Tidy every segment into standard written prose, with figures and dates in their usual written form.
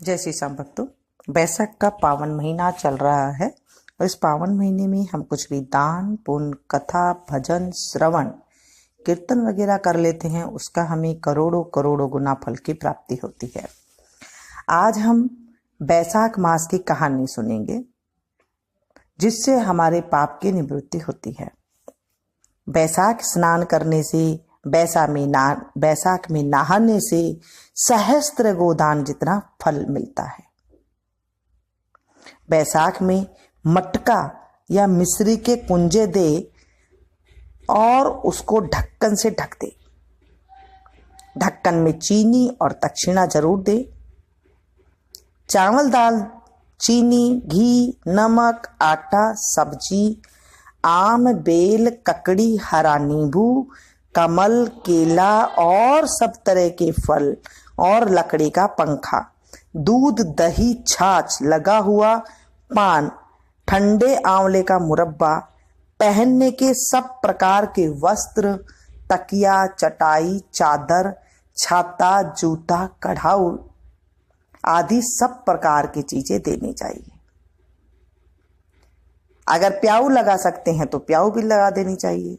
जय श्री श्याम भक्तों। बैसाख का पावन महीना चल रहा है और इस पावन महीने में हम कुछ भी दान पुण्य कथा भजन श्रवण कीर्तन वगैरह कर लेते हैं, उसका हमें करोड़ों करोड़ों गुना फल की प्राप्ति होती है। आज हम बैसाख मास की कहानी सुनेंगे जिससे हमारे पाप की निवृत्ति होती है। बैसाख स्नान करने से, बैसाख में नहाने से सहस्त्र गोदान जितना फल मिलता है। बैसाख में मटका या मिश्री के कुंजे दे और उसको ढक्कन से ढक दे। ढक्कन में चीनी और दक्षिणा जरूर दे। चावल दाल चीनी घी नमक आटा सब्जी आम बेल ककड़ी हरा नींबू कमल केला और सब तरह के फल और लकड़ी का पंखा, दूध दही छाछ लगा हुआ पान, ठंडे आंवले का मुरब्बा, पहनने के सब प्रकार के वस्त्र, तकिया चटाई चादर छाता जूता कढ़ाऊ आदि सब प्रकार की चीजें देनी चाहिए। अगर प्याऊ लगा सकते हैं तो प्याऊ भी लगा देनी चाहिए।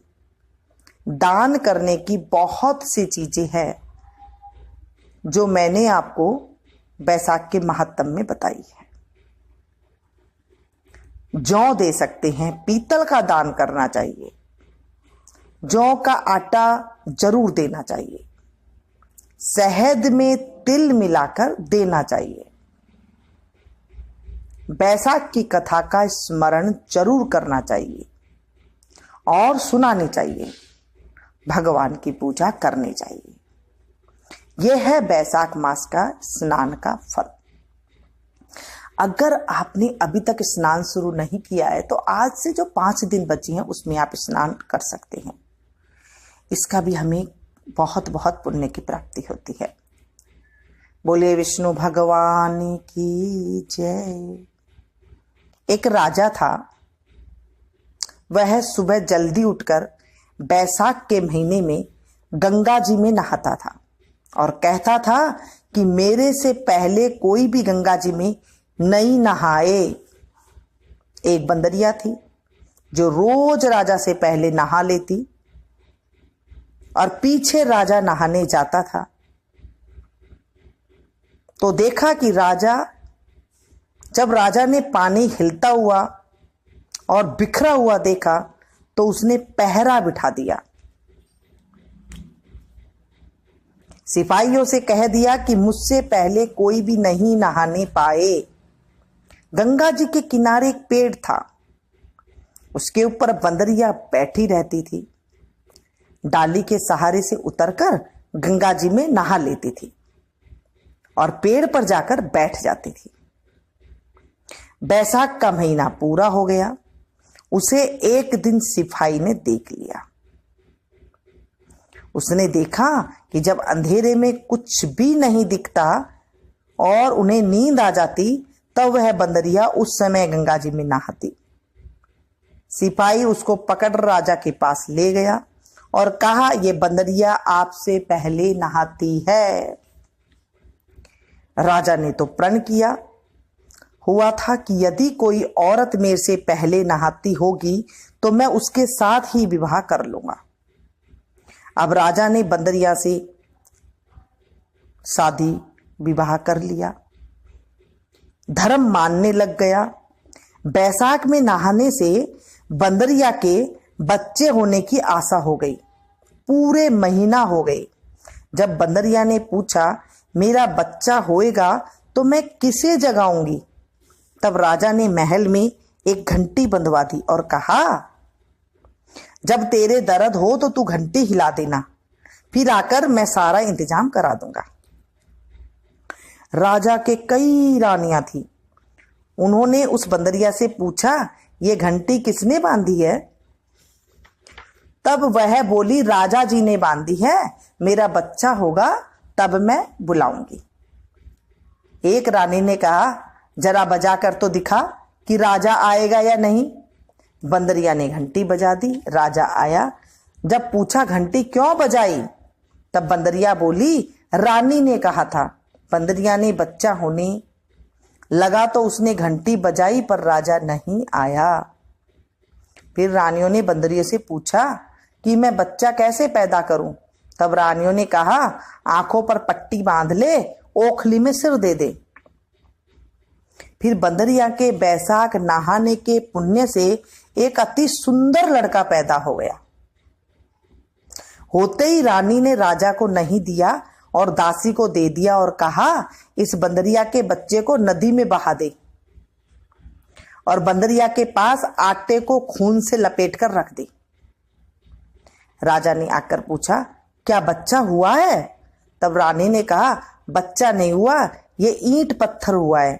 दान करने की बहुत सी चीजें हैं जो मैंने आपको बैसाख के महात्म में बताई है। जौ दे सकते हैं, पीतल का दान करना चाहिए, जौ का आटा जरूर देना चाहिए, शहद में तिल मिलाकर देना चाहिए। बैसाख की कथा का स्मरण जरूर करना चाहिए और सुनानी चाहिए। भगवान की पूजा करनी चाहिए। यह है बैसाख मास का स्नान का फल। अगर आपने अभी तक स्नान शुरू नहीं किया है तो आज से जो 5 दिन बचे हैं उसमें आप स्नान कर सकते हैं। इसका भी हमें बहुत बहुत पुण्य की प्राप्ति होती है। बोले विष्णु भगवान की जय। एक राजा था। वह सुबह जल्दी उठकर बैसाख के महीने में गंगा जी में नहाता था और कहता था कि मेरे से पहले कोई भी गंगा जी में नहीं नहाए। एक बंदरिया थी जो रोज राजा से पहले नहा लेती और पीछे राजा नहाने जाता था। तो देखा कि जब राजा ने पानी हिलता हुआ और बिखरा हुआ देखा तो उसने पहरा बिठा दिया। सिपाहियों से कह दिया कि मुझसे पहले कोई भी नहीं नहाने पाए। गंगा जी के किनारे एक पेड़ था, उसके ऊपर बंदरिया बैठी रहती थी। डाली के सहारे से उतरकर गंगा जी में नहा लेती थी और पेड़ पर जाकर बैठ जाती थी। बैसाख का महीना पूरा हो गया। उसे एक दिन सिपाही ने देख लिया। उसने देखा कि जब अंधेरे में कुछ भी नहीं दिखता और उन्हें नींद आ जाती तब वह बंदरिया उस समय गंगा जी में नहाती। सिपाही उसको पकड़ राजा के पास ले गया और कहा, ये बंदरिया आपसे पहले नहाती है। राजा ने तो प्रण किया हुआ था कि यदि कोई औरत मेरे से पहले नहाती होगी तो मैं उसके साथ ही विवाह कर लूंगा। अब राजा ने बंदरिया से शादी विवाह कर लिया, धर्म मानने लग गया। बैसाख में नहाने से बंदरिया के बच्चे होने की आशा हो गई। पूरे महीना हो गए। जब बंदरिया ने पूछा मेरा बच्चा होएगा तो मैं किसे जगाऊंगी, तब राजा ने महल में एक घंटी बंधवा दी और कहा, जब तेरे दर्द हो तो तू घंटी हिला देना, फिर आकर मैं सारा इंतजाम करा दूंगा। राजा के कई रानियां थी। उन्होंने उस बंदरिया से पूछा, ये घंटी किसने बांधी है? तब वह बोली, राजा जी ने बांधी है, मेरा बच्चा होगा तब मैं बुलाऊंगी। एक रानी ने कहा, जरा बजा कर तो दिखा कि राजा आएगा या नहीं। बंदरिया ने घंटी बजा दी। राजा आया। जब पूछा घंटी क्यों बजाई, तब बंदरिया बोली, रानी ने कहा था। बंदरिया ने बच्चा होने लगा तो उसने घंटी बजाई पर राजा नहीं आया। फिर रानियों ने बंदरियों से पूछा कि मैं बच्चा कैसे पैदा करूं। तब रानियों ने कहा, आंखों पर पट्टी बांध ले, ओखली में सिर दे दे। फिर बंदरिया के बैसाख नहाने के पुण्य से एक अति सुंदर लड़का पैदा हो गया। होते ही रानी ने राजा को नहीं दिया और दासी को दे दिया और कहा, इस बंदरिया के बच्चे को नदी में बहा दे और बंदरिया के पास आटे को खून से लपेट कर रख दे। राजा ने आकर पूछा, क्या बच्चा हुआ है? तब रानी ने कहा, बच्चा नहीं हुआ, ये ईंट पत्थर हुआ है।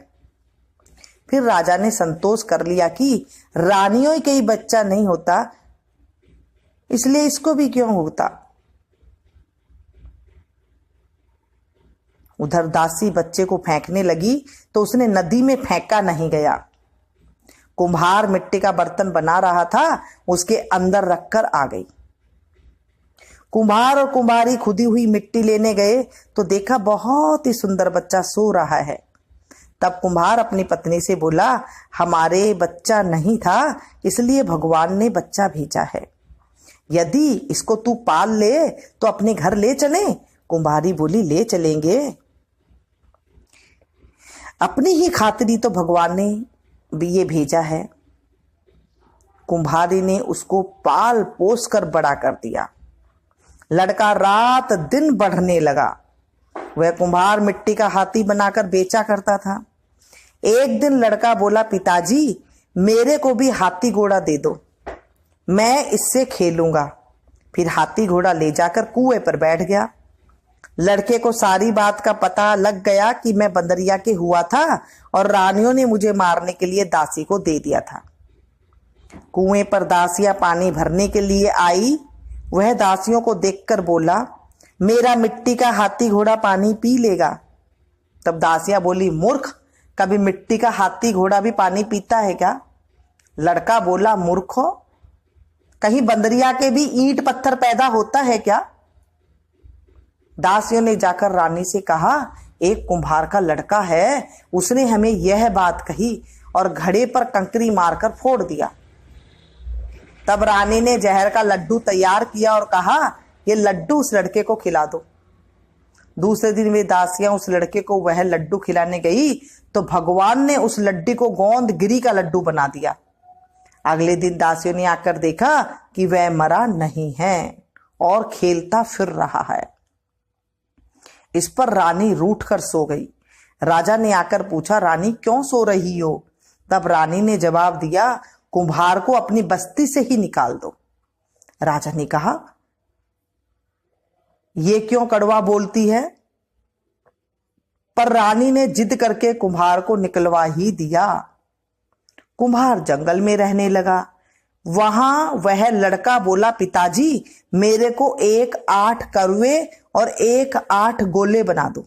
फिर राजा ने संतोष कर लिया कि रानियों के ही बच्चा नहीं होता, इसलिए इसको भी क्यों होता। उधर दासी बच्चे को फेंकने लगी तो उसने नदी में फेंका नहीं गया। कुम्हार मिट्टी का बर्तन बना रहा था, उसके अंदर रखकर आ गई। कुम्हार और कुम्हारी खुदी हुई मिट्टी लेने गए तो देखा बहुत ही सुंदर बच्चा सो रहा है। तब कुम्हार अपनी पत्नी से बोला, हमारे बच्चा नहीं था, इसलिए भगवान ने बच्चा भेजा है। यदि इसको तू पाल ले तो अपने घर ले चले। कुम्हारी बोली, ले चलेंगे, अपनी ही खातिरी तो भगवान ने भी ये भेजा है। कुम्हारी ने उसको पाल पोस कर बड़ा कर दिया। लड़का रात दिन बढ़ने लगा। वह कुम्हार मिट्टी का हाथी बनाकर बेचा करता था। एक दिन लड़का बोला, पिताजी मेरे को भी हाथी घोड़ा दे दो, मैं इससे खेलूंगा। फिर हाथी घोड़ा ले जाकर कुएं पर बैठ गया। लड़के को सारी बात का पता लग गया कि मैं बंदरिया के हुआ था और रानियों ने मुझे मारने के लिए दासी को दे दिया था। कुएं पर दासियां पानी भरने के लिए आई। वह दासियों को देखकर बोला, मेरा मिट्टी का हाथी घोड़ा पानी पी लेगा। तब दासियां बोली, मूर्ख, कभी मिट्टी का हाथी घोड़ा भी पानी पीता है क्या? लड़का बोला, मूर्खो, कहीं बंदरिया के भी ईंट पत्थर पैदा होता है क्या? दासियों ने जाकर रानी से कहा, एक कुम्हार का लड़का है, उसने हमें यह बात कही और घड़े पर कंकरी मारकर फोड़ दिया। तब रानी ने जहर का लड्डू तैयार किया और कहा, ये लड्डू उस लड़के को खिला दो। दूसरे दिन वे दासियां उस लड़के को वह लड्डू खिलाने गई तो भगवान ने उस लड्डू को गोंद गिरी का लड्डू बना दिया। अगले दिन दासियों ने आकर देखा कि वह मरा नहीं है और खेलता फिर रहा है। इस पर रानी रूठ कर सो गई। राजा ने आकर पूछा, रानी क्यों सो रही हो? तब रानी ने जवाब दिया, कुम्हार को अपनी बस्ती से ही निकाल दो। राजा ने कहा, ये क्यों कड़वा बोलती है? पर रानी ने जिद करके कुम्हार को निकलवा ही दिया। कुम्हार जंगल में रहने लगा। वहां वह लड़का बोला, पिताजी मेरे को 1 8 करुए और 1 8 गोले बना दो।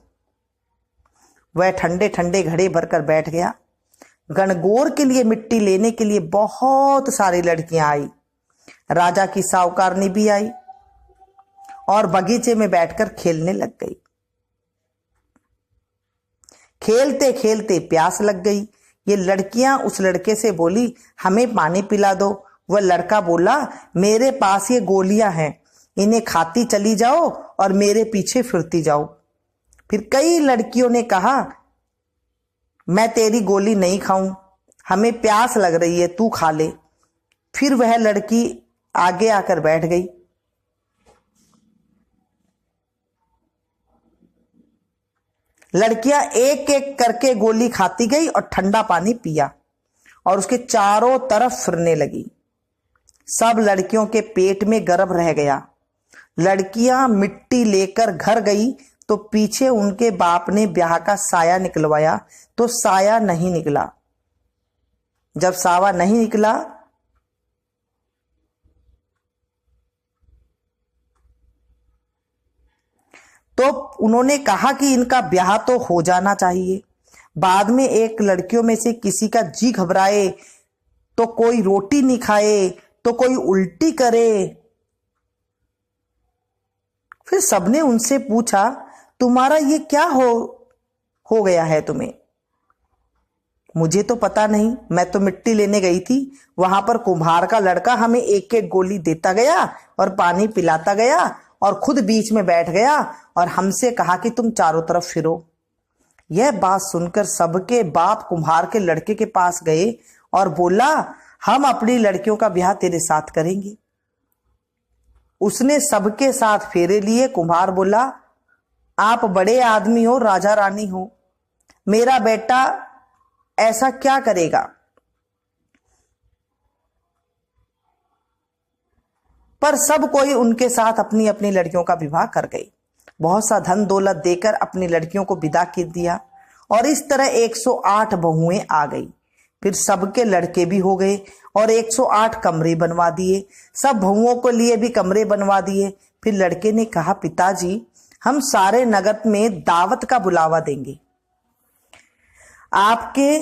वह ठंडे ठंडे घड़े भरकर बैठ गया। गणगौर के लिए मिट्टी लेने के लिए बहुत सारी लड़कियां आई। राजा की साहूकारनी भी आई और बगीचे में बैठकर खेलने लग गई। खेलते खेलते प्यास लग गई। ये लड़कियां उस लड़के से बोली, हमें पानी पिला दो। वह लड़का बोला, मेरे पास ये गोलियां हैं, इन्हें खाती चली जाओ और मेरे पीछे फिरती जाओ। फिर कई लड़कियों ने कहा, मैं तेरी गोली नहीं खाऊं, हमें प्यास लग रही है, तू खा ले। फिर वह लड़की आगे आकर बैठ गई। लड़कियां एक एक करके गोली खाती गई और ठंडा पानी पिया और उसके चारों तरफ फिरने लगी। सब लड़कियों के पेट में गर्भ रह गया। लड़कियां मिट्टी लेकर घर गई तो पीछे उनके बाप ने ब्याह का साया निकलवाया तो साया नहीं निकला। जब सावा नहीं निकला तो उन्होंने कहा कि इनका ब्याह तो हो जाना चाहिए। बाद में एक लड़कियों में से किसी का जी घबराए तो कोई रोटी नहीं खाए तो कोई उल्टी करे। फिर सबने उनसे पूछा, तुम्हारा ये क्या हो गया है तुम्हें? मुझे तो पता नहीं, मैं तो मिट्टी लेने गई थी। वहां पर कुम्हार का लड़का हमें एक एक गोली देता गया और पानी पिलाता गया और खुद बीच में बैठ गया और हमसे कहा कि तुम चारों तरफ फिरो। यह बात सुनकर सबके बाप कुम्हार के लड़के के पास गए और बोला, हम अपनी लड़कियों का ब्याह तेरे साथ करेंगे। उसने सबके साथ फेरे लिए। कुम्हार बोला, आप बड़े आदमी हो, राजा रानी हो, मेरा बेटा ऐसा क्या करेगा? पर सब कोई उनके साथ अपनी अपनी लड़कियों का विवाह कर गई। बहुत सा धन दौलत देकर अपनी लड़कियों को विदा कर दिया और इस तरह 108 बहुएं आ गई। फिर सबके लड़के भी हो गए और 108 कमरे बनवा दिए। सब बहुओं को लिए भी कमरे बनवा दिए। फिर लड़के ने कहा, पिताजी, हम सारे नगर में दावत का बुलावा देंगे। आपके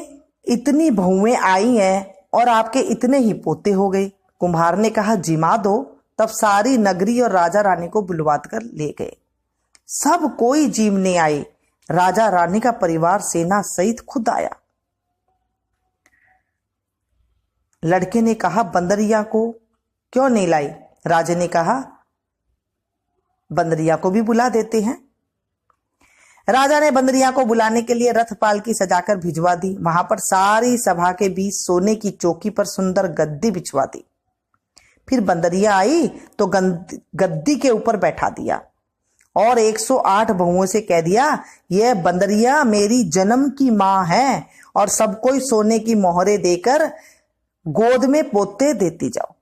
इतनी बहुएं आई हैं और आपके इतने ही पोते हो गए। कुम्हार ने कहा, जिमा दो। तब सारी नगरी और राजा रानी को बुलवा कर ले गए। सब कोई जीवने आए। राजा रानी का परिवार सेना सहित खुद आया। लड़के ने कहा, बंदरिया को क्यों नहीं लाई? राजा ने कहा, बंदरिया को भी बुला देते हैं। राजा ने बंदरिया को बुलाने के लिए रथ पालकी सजाकर भिजवा दी। वहां पर सारी सभा के बीच सोने की चौकी पर सुंदर गद्दी बिछवा दी। फिर बंदरिया आई तो गद्दी के ऊपर बैठा दिया और 108 बहुओं से कह दिया, यह बंदरिया मेरी जन्म की मां है और सब कोई सोने की मोहरें देकर गोद में पोते देती जाओ।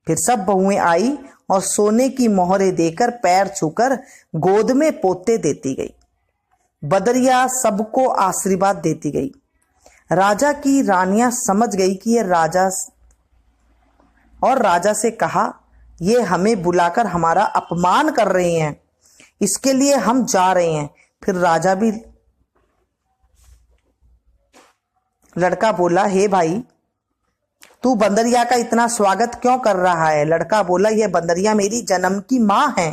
फिर सब बहुएं आई और सोने की मोहरें देकर पैर छूकर गोद में पोते देती गई। बदरिया सबको आशीर्वाद देती गई। राजा की रानियां समझ गई कि यह राजा से कहा, ये हमें बुलाकर हमारा अपमान कर रहे हैं, इसके लिए हम जा रहे हैं। फिर राजा भी लड़का बोला, हे भाई, तू बंदरिया का इतना स्वागत क्यों कर रहा है? लड़का बोला, यह बंदरिया मेरी जन्म की मां है।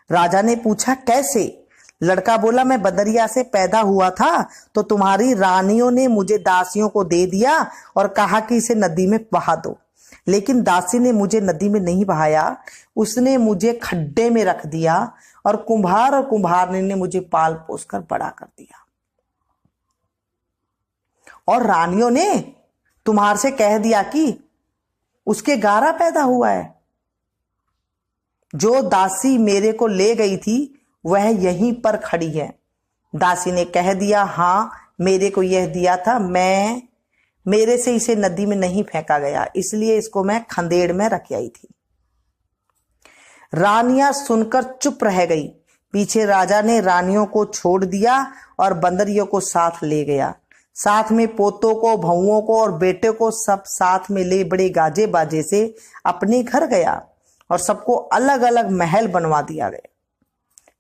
राजा ने पूछा, कैसे? लड़का बोला, मैं बंदरिया से पैदा हुआ था तो तुम्हारी रानियों ने मुझे दासियों को दे दिया और कहा कि इसे नदी में बहा दो, लेकिन दासी ने मुझे नदी में नहीं बहाया, उसने मुझे खड्डे में रख दिया और कुम्हारनी ने मुझे पाल पोस कर बड़ा कर दिया। और रानियों ने तुम्हार से कह दिया कि उसके गारा पैदा हुआ है। जो दासी मेरे को ले गई थी वह यहीं पर खड़ी है। दासी ने कह दिया, हाँ, मेरे को यह दिया था, मेरे से इसे नदी में नहीं फेंका गया, इसलिए इसको मैं खंदेड़ में रख आई थी। रानियां सुनकर चुप रह गई। पीछे राजा ने रानियों को छोड़ दिया और बंदरियों को साथ ले गया। साथ में पोतों को, बहुओं को और बेटे को सब साथ में ले बड़े गाजे बाजे से अपने घर गया और सबको अलग अलग महल बनवा दिया गया।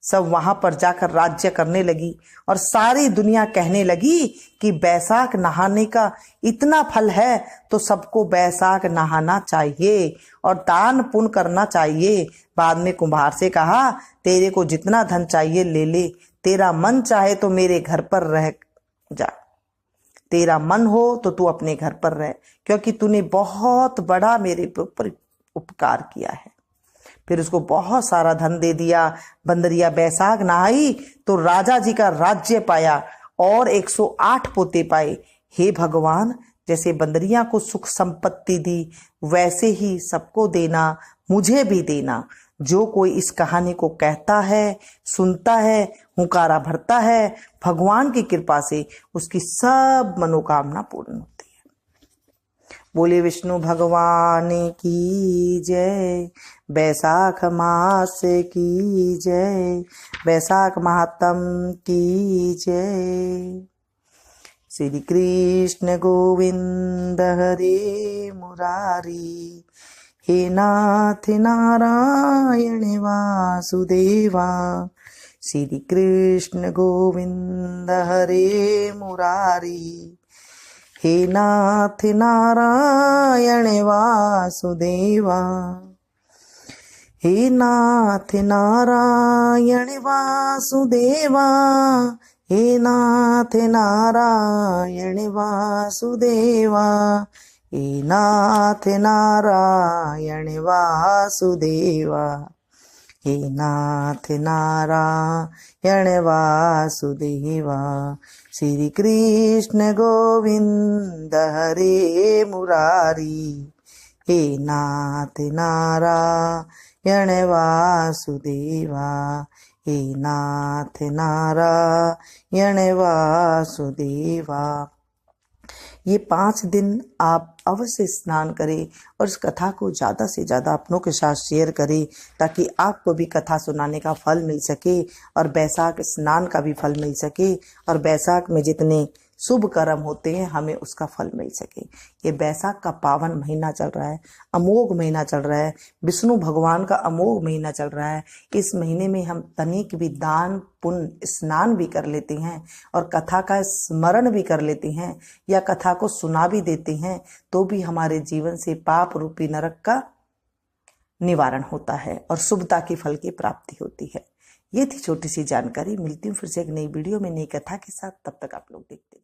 सब वहां पर जाकर राज्य करने लगी और सारी दुनिया कहने लगी कि बैसाख नहाने का इतना फल है तो सबको बैसाख नहाना चाहिए और दान पुण्य करना चाहिए। बाद में कुम्हार से कहा, तेरे को जितना धन चाहिए ले ले, तेरा मन चाहे तो मेरे घर पर रह जा, तेरा मन हो तो तू अपने घर पर रह, क्योंकि तूने बहुत बड़ा मेरे ऊपर उपकार किया है। फिर उसको बहुत सारा धन दे दिया। बंदरिया बैसाख नहाई तो राजा जी का राज्य पाया और 108 पोते पाए। हे भगवान, जैसे बंदरिया को सुख संपत्ति दी वैसे ही सबको देना, मुझे भी देना। जो कोई इस कहानी को कहता है, सुनता है, हुंकारा भरता है, भगवान की कृपा से उसकी सब मनोकामना पूर्ण होती है। बोले विष्णु भगवान की जय। बैसाख मास की जय। बैसाख महात्म की जय। श्री कृष्ण गोविंद हरे मुरारी, हे नाथ नारायण वासुदेवा। श्री कृष्ण गोविंद हरे मुरारी, हे नाथ नारायण वासुदेवा। हे नाथ नारायण वासुदेवा, हे नाथ नारायण वासुदेवा, हे नाथ नारायण वासुदेवा, हे नाथ नारायण वासुदेवा। श्री कृष्ण गोविंद हरे मुरारी, हे नाथ नारायण वासुदेवा, हे नाथ नारायण वासुदेवा। ये 5 दिन आप अवश्य स्नान करें और इस कथा को ज़्यादा से ज़्यादा अपनों के साथ शेयर करें, ताकि आपको भी कथा सुनाने का फल मिल सके और बैसाख स्नान का भी फल मिल सके, और बैसाख में जितने शुभ कर्म होते हैं हमें उसका फल मिल सके। ये बैसाख का पावन महीना चल रहा है, अमोघ महीना चल रहा है, विष्णु भगवान का अमोघ महीना चल रहा है। इस महीने में हम तनिक भी दान पुण्य स्नान भी कर लेते हैं और कथा का स्मरण भी कर लेते हैं या कथा को सुना भी देते हैं, तो भी हमारे जीवन से पाप रूपी नरक का निवारण होता है और शुभता की फल की प्राप्ति होती है। ये थी छोटी सी जानकारी। मिलती हूँ फिर से एक नई वीडियो में नई कथा के साथ। तब तक आप लोग देखते हैं।